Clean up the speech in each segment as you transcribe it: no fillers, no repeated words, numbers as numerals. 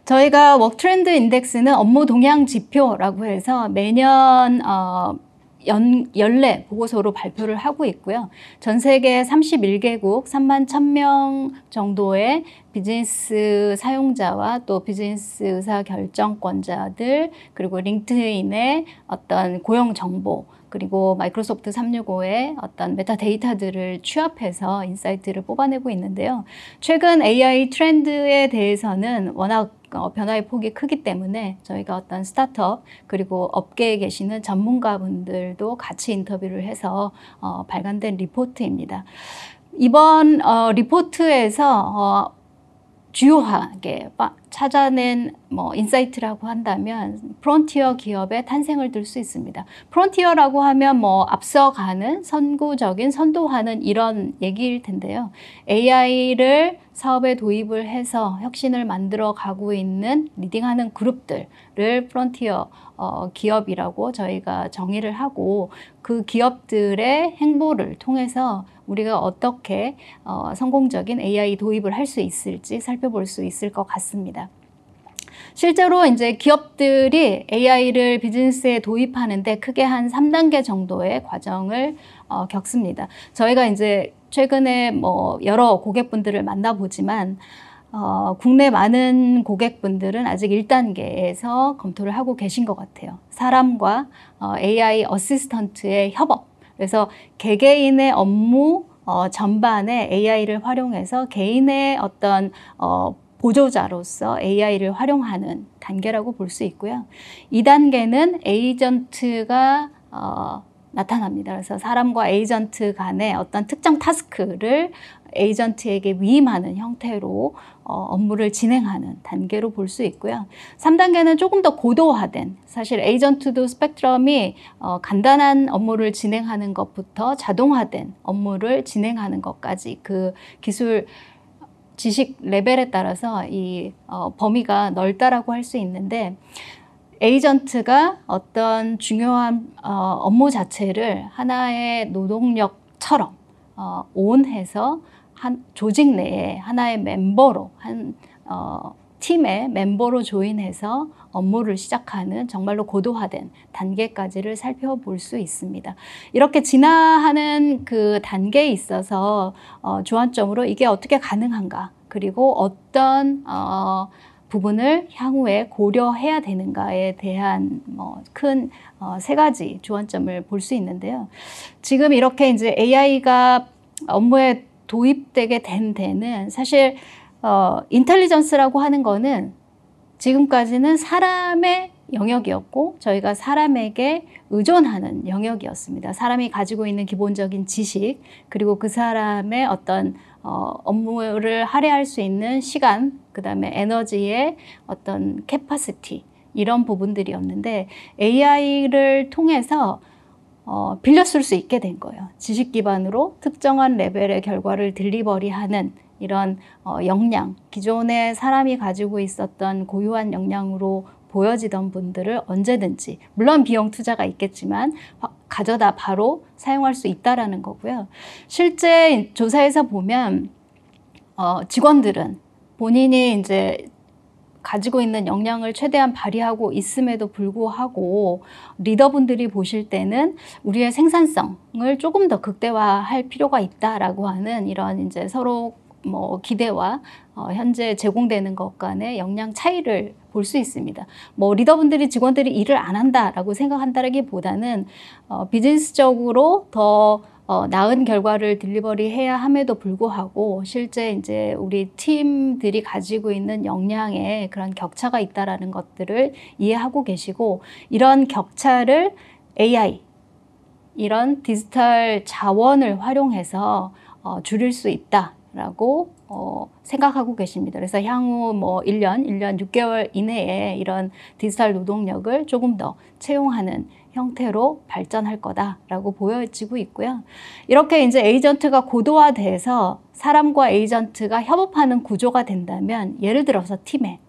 저희가 워크트렌드 인덱스는 업무 동향 지표라고 해서 매년 연례 보고서로 발표를 하고 있고요. 전 세계 31개국 3만 1,000명 정도의 비즈니스 사용자와 또 비즈니스 의사 결정권자들, 그리고 링크드인의 어떤 고용 정보, 그리고 마이크로소프트 365의 어떤 메타데이터들을 취합해서 인사이트를 뽑아내고 있는데요. 최근 AI 트렌드에 대해서는 워낙 변화의 폭이 크기 때문에 저희가 어떤 스타트업 그리고 업계에 계시는 전문가분들도 같이 인터뷰를 해서 발간된 리포트입니다. 이번 리포트에서 주요하게 찾아낸 인사이트라고 한다면 프론티어 기업의 탄생을 들 수 있습니다. 프론티어라고 하면 앞서가는, 선구적인, 선도하는 이런 얘기일 텐데요. AI를 사업에 도입을 해서 혁신을 만들어 가고 있는 리딩하는 그룹들을 프론티어 기업이라고 저희가 정의를 하고, 그 기업들의 행보를 통해서 우리가 어떻게 성공적인 AI 도입을 할 수 있을지 살펴볼 수 있을 것 같습니다. 실제로 이제 기업들이 AI를 비즈니스에 도입하는데 크게 한 3단계 정도의 과정을 겪습니다. 저희가 이제 최근에 여러 고객분들을 만나보지만 국내 많은 고객분들은 아직 1단계에서 검토를 하고 계신 것 같아요. 사람과 AI 어시스턴트의 협업. 그래서 개개인의 업무 전반에 AI를 활용해서 개인의 어떤 보조자로서 AI를 활용하는 단계라고 볼 수 있고요. 2단계는 에이전트가 나타납니다. 그래서 사람과 에이전트 간의 어떤 특정 타스크를 에이전트에게 위임하는 형태로 업무를 진행하는 단계로 볼 수 있고요. 3단계는 조금 더 고도화된, 사실 에이전트도 스펙트럼이 간단한 업무를 진행하는 것부터 자동화된 업무를 진행하는 것까지 그 기술 지식 레벨에 따라서 이 범위가 넓다라고 할 수 있는데, 에이전트가 어떤 중요한 업무 자체를 하나의 노동력처럼 온해서 한 조직 내에 하나의 멤버로, 한 팀의 멤버로 조인해서 업무를 시작하는 정말로 고도화된 단계까지를 살펴볼 수 있습니다. 이렇게 진화하는 그 단계에 있어서 주안점으로 이게 어떻게 가능한가, 그리고 어떤 부분을 향후에 고려해야 되는가에 대한 큰 세 가지 주안점을 볼 수 있는데요. 지금 이렇게 이제 AI가 업무에 도입되게 된 데는 사실 인텔리전스라고 하는 거는 지금까지는 사람의 영역이었고 저희가 사람에게 의존하는 영역이었습니다. 사람이 가지고 있는 기본적인 지식, 그리고 그 사람의 어떤 업무를 할애할 수 있는 시간, 그 다음에 에너지의 어떤 캐파시티, 이런 부분들이었는데 AI를 통해서 빌려 쓸 수 있게 된 거예요. 지식 기반으로 특정한 레벨의 결과를 딜리버리하는 이런 역량, 기존에 사람이 가지고 있었던 고유한 역량으로 보여지던 분들을 언제든지, 물론 비용 투자가 있겠지만 가져다 바로 사용할 수 있다라는 거고요. 실제 조사에서 보면 직원들은 본인이 이제 가지고 있는 역량을 최대한 발휘하고 있음에도 불구하고 리더분들이 보실 때는 우리의 생산성을 조금 더 극대화할 필요가 있다라고 하는 이런 이제 서로 기대와 현재 제공되는 것 간의 역량 차이를 볼 수 있습니다. 리더분들이 직원들이 일을 안 한다라고 생각한다기보다는 비즈니스적으로 더 나은 결과를 딜리버리 해야 함에도 불구하고 실제 이제 우리 팀들이 가지고 있는 역량에 그런 격차가 있다라는 것들을 이해하고 계시고, 이런 격차를 AI, 이런 디지털 자원을 활용해서 줄일 수 있다라고 생각하고 계십니다. 그래서 향후 1년 6개월 이내에 이런 디지털 노동력을 조금 더 채용하는 형태로 발전할 거다라고 보여지고 있고요. 이렇게 이제 에이전트가 고도화돼서 사람과 에이전트가 협업하는 구조가 된다면, 예를 들어서 팀에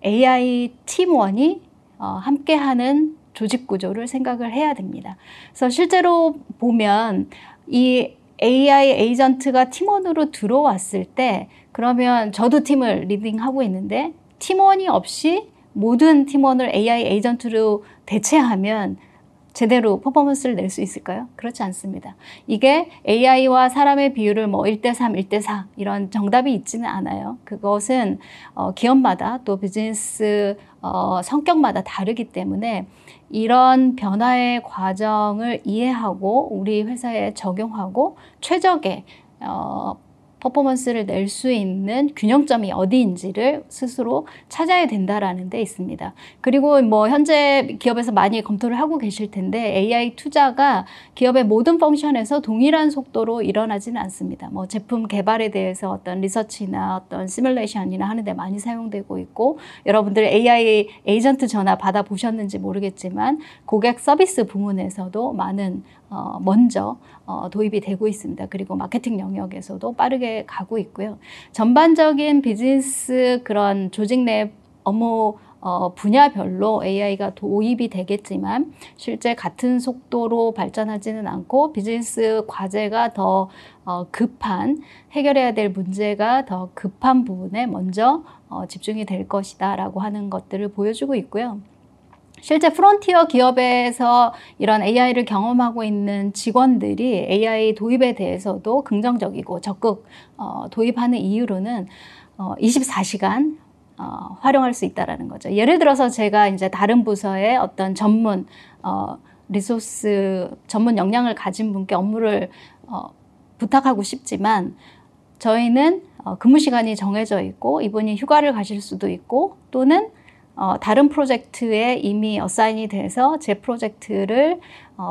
AI 팀원이 함께하는 조직 구조를 생각을 해야 됩니다. 그래서 실제로 보면 이 AI 에이전트가 팀원으로 들어왔을 때 그러면 저도 팀을 리딩하고 있는데 팀원이 없이 모든 팀원을 AI 에이전트로 대체하면 제대로 퍼포먼스를 낼 수 있을까요? 그렇지 않습니다. 이게 AI와 사람의 비율을 뭐 1대3, 1대4 이런 정답이 있지는 않아요. 그것은 기업마다 또 비즈니스 성격마다 다르기 때문에 이런 변화의 과정을 이해하고 우리 회사에 적용하고 최적의 퍼포먼스를 낼 수 있는 균형점이 어디인지를 스스로 찾아야 된다라는 데 있습니다. 그리고 뭐 현재 기업에서 많이 검토를 하고 계실 텐데 AI 투자가 기업의 모든 펑션에서 동일한 속도로 일어나지는 않습니다. 뭐 제품 개발에 대해서 어떤 리서치나 어떤 시뮬레이션이나 하는 데 많이 사용되고 있고 여러분들 AI 에이전트 전화 받아보셨는지 모르겠지만 고객 서비스 부문에서도 많은 먼저 도입이 되고 있습니다. 그리고 마케팅 영역에서도 빠르게 가고 있고요. 전반적인 비즈니스 그런 조직 내 업무 분야별로 AI가 도입이 되겠지만 실제 같은 속도로 발전하지는 않고 비즈니스 과제가 더 급한 해결해야 될 문제가 더 급한 부분에 먼저 집중이 될 것이다 라고 하는 것들을 보여주고 있고요. 실제 프론티어 기업에서 이런 AI를 경험하고 있는 직원들이 AI 도입에 대해서도 긍정적이고 적극 도입하는 이유로는 24시간 활용할 수 있다라는 거죠. 예를 들어서 제가 이제 다른 부서의 어떤 전문 리소스, 전문 역량을 가진 분께 업무를 부탁하고 싶지만 저희는 근무 시간이 정해져 있고 이분이 휴가를 가실 수도 있고 또는 다른 프로젝트에 이미 어사인이 돼서 제 프로젝트를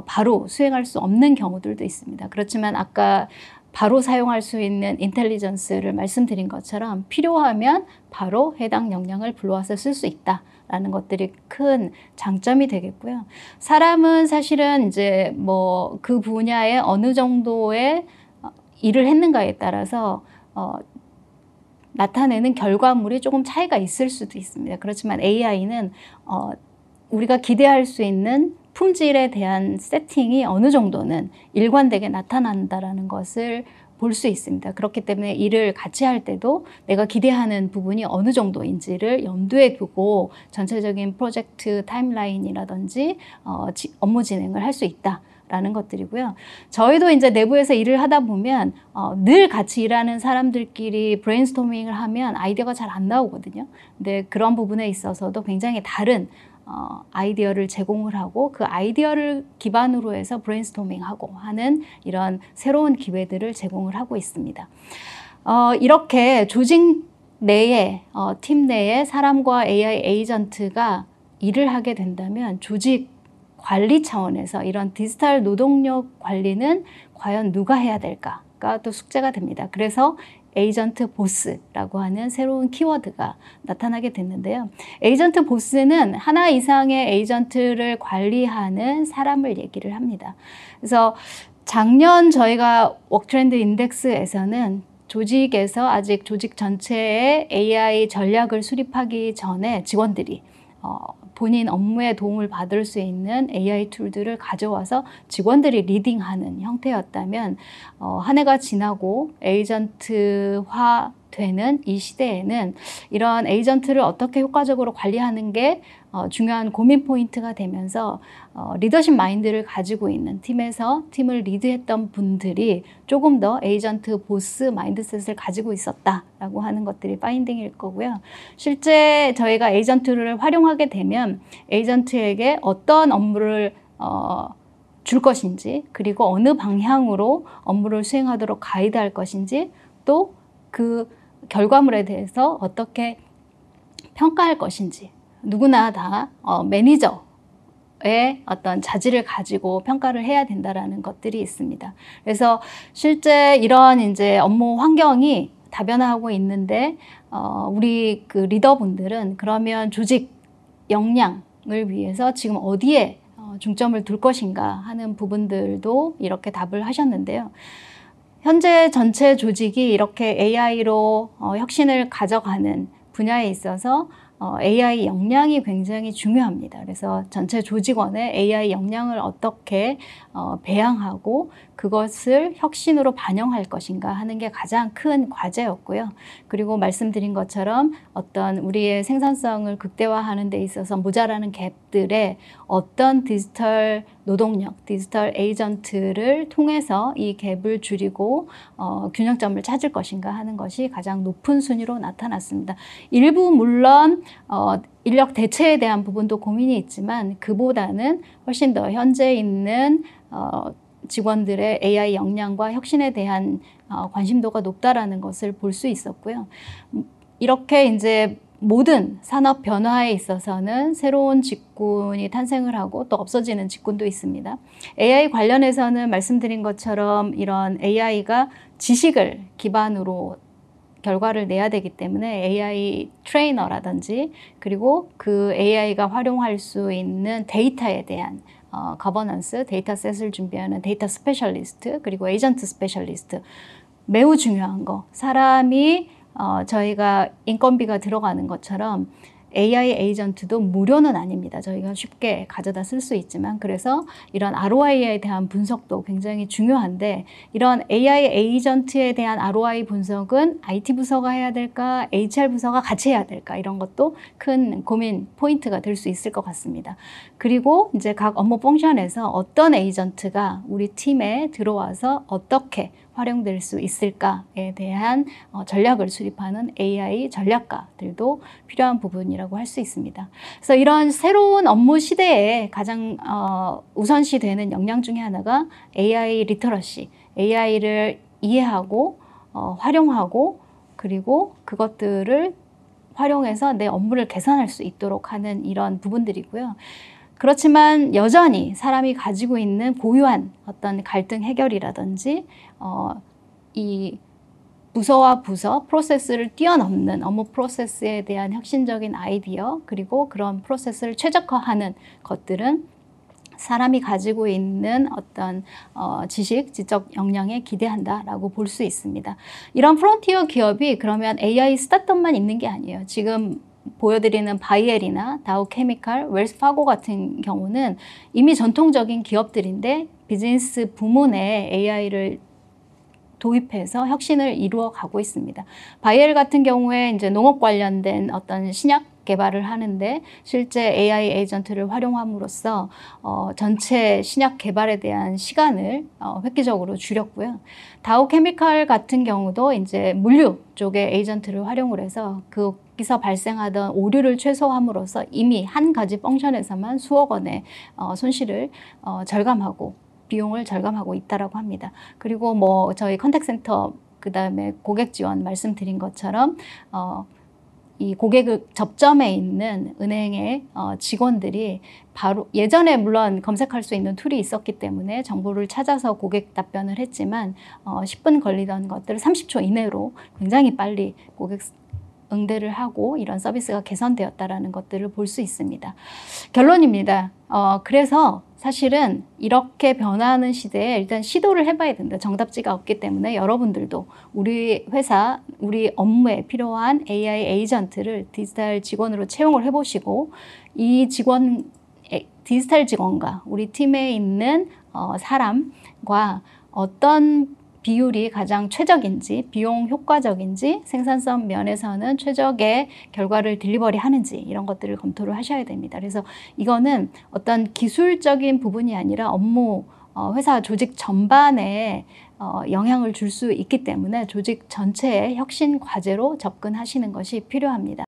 바로 수행할 수 없는 경우들도 있습니다. 그렇지만 아까 바로 사용할 수 있는 인텔리전스를 말씀드린 것처럼 필요하면 바로 해당 역량을 불러와서 쓸 수 있다라는 것들이 큰 장점이 되겠고요. 사람은 사실은 이제 뭐 그 분야에 어느 정도의 일을 했는가에 따라서 나타내는 결과물이 조금 차이가 있을 수도 있습니다. 그렇지만 AI는 우리가 기대할 수 있는 품질에 대한 세팅이 어느 정도는 일관되게 나타난다라는 것을 볼 수 있습니다. 그렇기 때문에 일을 같이 할 때도 내가 기대하는 부분이 어느 정도인지를 염두에 두고 전체적인 프로젝트 타임라인이라든지 업무 진행을 할 수 있다. 라는 것들이고요. 저희도 이제 내부에서 일을 하다 보면 늘 같이 일하는 사람들끼리 브레인스토밍을 하면 아이디어가 잘 안 나오거든요. 근데 그런 부분에 있어서도 굉장히 다른 아이디어를 제공을 하고 그 아이디어를 기반으로 해서 브레인스토밍하고 하는 이런 새로운 기회들을 제공을 하고 있습니다. 이렇게 조직 내에 팀 내에 사람과 AI 에이전트가 일을 하게 된다면 조직 관리 차원에서 이런 디지털 노동력 관리는 과연 누가 해야 될까가 또 숙제가 됩니다. 그래서 에이전트 보스라고 하는 새로운 키워드가 나타나게 됐는데요. 에이전트 보스는 하나 이상의 에이전트를 관리하는 사람을 얘기를 합니다. 그래서 작년 저희가 워크트렌드 인덱스에서는 조직에서 아직 조직 전체의 AI 전략을 수립하기 전에 직원들이 본인 업무에 도움을 받을 수 있는 AI 툴들을 가져와서 직원들이 리딩하는 형태였다면 한 해가 지나고 에이전트화 되는 이 시대에는 이런 에이전트를 어떻게 효과적으로 관리하는 게 중요한 고민 포인트가 되면서 리더십 마인드를 가지고 있는 팀에서 팀을 리드했던 분들이 조금 더 에이전트 보스 마인드셋을 가지고 있었다라고 하는 것들이 파인딩일 거고요. 실제 저희가 에이전트를 활용하게 되면 에이전트에게 어떤 업무를 줄 것인지 그리고 어느 방향으로 업무를 수행하도록 가이드할 것인지 또 그 결과물에 대해서 어떻게 평가할 것인지 누구나 다 매니저의 어떤 자질을 가지고 평가를 해야 된다라는 것들이 있습니다. 그래서 실제 이런 이제 업무 환경이 다변화하고 있는데 우리 그 리더분들은 그러면 조직 역량을 위해서 지금 어디에 중점을 둘 것인가 하는 부분들도 이렇게 답을 하셨는데요. 현재 전체 조직이 이렇게 AI로 혁신을 가져가는 분야에 있어서 AI 역량이 굉장히 중요합니다. 그래서 전체 조직원의 AI 역량을 어떻게 배양하고 그것을 혁신으로 반영할 것인가 하는 게 가장 큰 과제였고요. 그리고 말씀드린 것처럼 어떤 우리의 생산성을 극대화하는 데 있어서 모자라는 갭들에 어떤 디지털 노동력, 디지털 에이전트를 통해서 이 갭을 줄이고 균형점을 찾을 것인가 하는 것이 가장 높은 순위로 나타났습니다. 일부 물론 인력 대체에 대한 부분도 고민이 있지만 그보다는 훨씬 더 현재 있는 직원들의 AI 역량과 혁신에 대한 관심도가 높다라는 것을 볼 수 있었고요. 이렇게 이제 모든 산업 변화에 있어서는 새로운 직군이 탄생을 하고 또 없어지는 직군도 있습니다. AI 관련해서는 말씀드린 것처럼 이런 AI가 지식을 기반으로 결과를 내야 되기 때문에 AI 트레이너라든지 그리고 그 AI가 활용할 수 있는 데이터에 대한 거버넌스, 데이터셋을 준비하는 데이터 스페셜리스트 그리고 에이전트 스페셜리스트 매우 중요한 거. 사람이 저희가 인건비가 들어가는 것처럼 AI 에이전트도 무료는 아닙니다. 저희가 쉽게 가져다 쓸 수 있지만 그래서 이런 ROI에 대한 분석도 굉장히 중요한데 이런 AI 에이전트에 대한 ROI 분석은 IT 부서가 해야 될까, HR 부서가 같이 해야 될까 이런 것도 큰 고민 포인트가 될 수 있을 것 같습니다. 그리고 이제 각 업무 펑션에서 어떤 에이전트가 우리 팀에 들어와서 어떻게 활용될 수 있을까에 대한 전략을 수립하는 AI 전략가들도 필요한 부분이라고 할 수 있습니다. 그래서 이런 새로운 업무 시대에 가장 우선시 되는 역량 중에 하나가 AI 리터러시, AI를 이해하고 활용하고 그리고 그것들을 활용해서 내 업무를 개선할 수 있도록 하는 이런 부분들이고요. 그렇지만 여전히 사람이 가지고 있는 고유한 어떤 갈등 해결이라든지 이 부서와 부서 프로세스를 뛰어넘는 업무 프로세스에 대한 혁신적인 아이디어 그리고 그런 프로세스를 최적화하는 것들은 사람이 가지고 있는 어떤 지식, 지적 역량에 기대한다라고 볼 수 있습니다. 이런 프론티어 기업이 그러면 AI 스타트업만 있는 게 아니에요. 지금 보여드리는 바이엘이나 다우케미칼, 웰스파고 같은 경우는 이미 전통적인 기업들인데 비즈니스 부문에 AI를 도입해서 혁신을 이루어 가고 있습니다. 바이엘 같은 경우에 이제 농업 관련된 어떤 신약 개발을 하는데 실제 AI 에이전트를 활용함으로써 전체 신약 개발에 대한 시간을 획기적으로 줄였고요. 다우케미칼 같은 경우도 이제 물류 쪽의 에이전트를 활용을 해서 거기서 발생하던 오류를 최소화함으로써 이미 한 가지 펑션에서만 수억 원의 손실을 절감하고 비용을 절감하고 있다라고 합니다. 그리고 뭐 저희 컨택센터 그다음에 고객 지원 말씀드린 것처럼 이 고객을 접점에 있는 은행의 직원들이 바로 예전에 물론 검색할 수 있는 툴이 있었기 때문에 정보를 찾아서 고객 답변을 했지만 10분 걸리던 것들을 30초 이내로 굉장히 빨리 고객 응대를 하고 이런 서비스가 개선되었다라는 것들을 볼 수 있습니다. 결론입니다. 그래서 사실은 이렇게 변화하는 시대에 일단 시도를 해봐야 된다. 정답지가 없기 때문에 여러분들도 우리 회사, 우리 업무에 필요한 AI 에이전트를 디지털 직원으로 채용을 해보시고 이 직원, 디지털 직원과 우리 팀에 있는 사람과 어떤 비율이 가장 최적인지, 비용 효과적인지, 생산성 면에서는 최적의 결과를 딜리버리 하는지 이런 것들을 검토를 하셔야 됩니다. 그래서 이거는 어떤 기술적인 부분이 아니라 업무, 회사 조직 전반에 영향을 줄 수 있기 때문에 조직 전체의 혁신 과제로 접근하시는 것이 필요합니다.